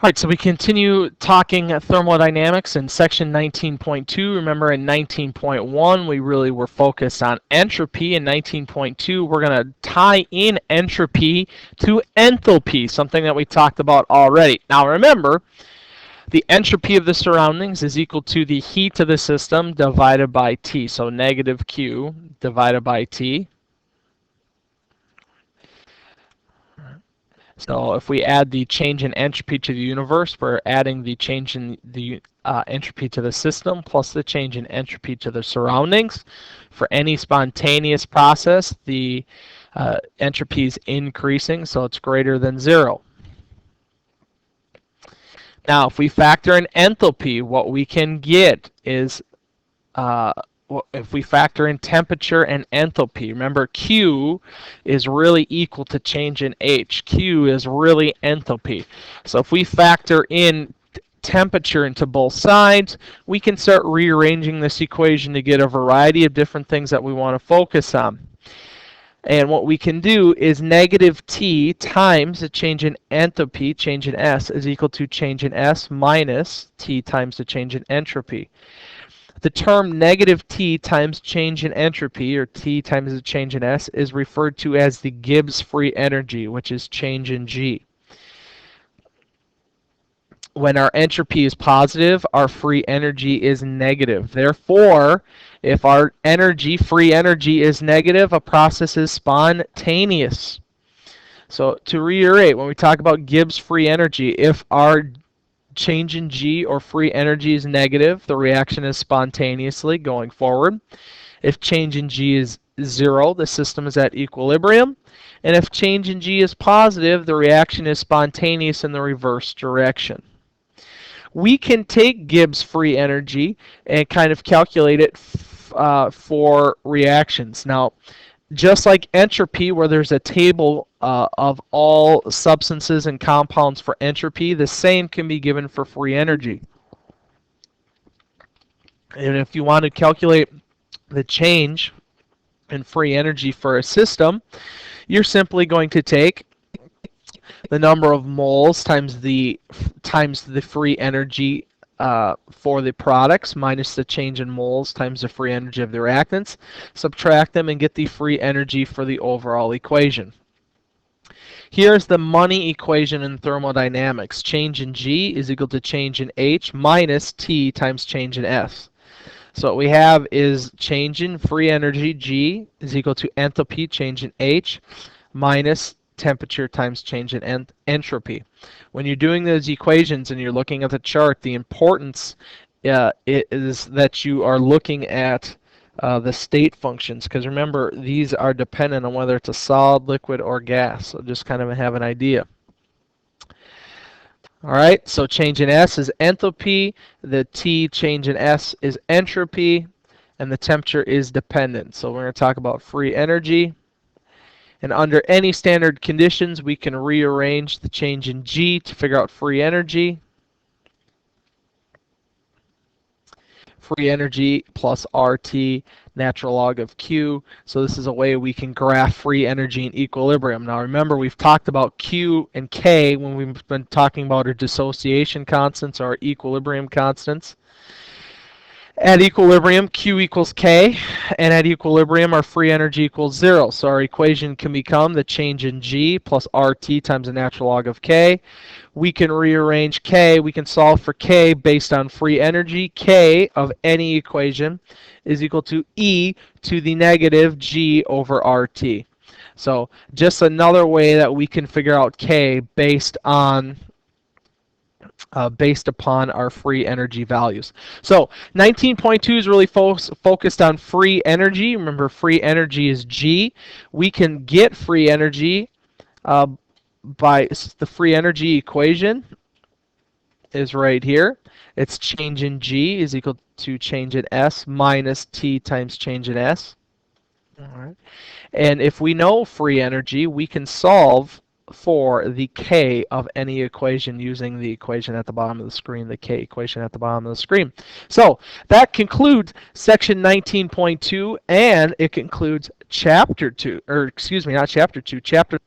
All right, so we continue talking thermodynamics in section 19.2. Remember in 19.1 we really were focused on entropy. In 19.2 we're going to tie in entropy to enthalpy, something that we talked about already. Now remember, the entropy of the surroundings is equal to the heat of the system divided by T. So negative Q divided by T. So if we add the change in entropy to the universe, we're adding the change in the entropy to the system plus the change in entropy to the surroundings. For any spontaneous process, the entropy is increasing, so it's greater than 0. Now, if we factor in enthalpy, what we can get is if we factor in temperature and enthalpy, remember Q is really equal to change in H. Q is really enthalpy. So if we factor in temperature into both sides, we can start rearranging this equation to get a variety of different things that we want to focus on. And what we can do is negative T times the change in enthalpy, change in S, is equal to change in S minus T times the change in entropy. The term negative T times change in entropy, or T times the change in S, is referred to as the Gibbs free energy, which is change in G. When our entropy is positive, our free energy is negative. Therefore, if our free energy is negative, a process is spontaneous. So to reiterate, when we talk about Gibbs free energy, if our change in G or free energy is negative, the reaction is spontaneously going forward. If change in G is 0, the system is at equilibrium. And if change in G is positive, the reaction is spontaneous in the reverse direction. We can take Gibbs free energy and kind of calculate it for reactions. Now, just like entropy, where there's a table of all substances and compounds for entropy, the same can be given for free energy. And if you want to calculate the change in free energy for a system, you're simply going to take the number of moles times the free energy for the products minus the change in moles times the free energy of the reactants, subtract them, and get the free energy for the overall equation. Here's the money equation in thermodynamics. Change in G is equal to change in H minus T times change in S. So what we have is change in free energy, G, is equal to enthalpy, change in H, minus temperature times change in entropy. When you're doing those equations and you're looking at the chart, the importance is that you are looking at the state functions, because remember, these are dependent on whether it's a solid, liquid, or gas. So just kind of have an idea. All right, so change in S is enthalpy, the T change in S is entropy, and the temperature is dependent. So we're going to talk about free energy. And under any standard conditions, we can rearrange the change in G to figure out free energy. Free energy plus RT, natural log of Q. So this is a way we can graph free energy in equilibrium. Now remember, we've talked about Q and K when we've been talking about our dissociation constants or our equilibrium constants. At equilibrium, Q equals K, and at equilibrium, our free energy equals 0. So our equation can become the change in G plus RT times the natural log of K. We can rearrange K. We can solve for K based on free energy. K of any equation is equal to E to the negative G over RT. So just another way that we can figure out K based upon our free energy values. So 19.2 is really focused on free energy. Remember, free energy is G. We can get free energy by the free energy equation is right here. It's change in G is equal to change in S minus T times change in S. All right. And if we know free energy, we can solve for the K of any equation using the equation at the bottom of the screen, the K equation at the bottom of the screen. So that concludes section 19.2, and it concludes chapter 2, or excuse me, not chapter 2, chapter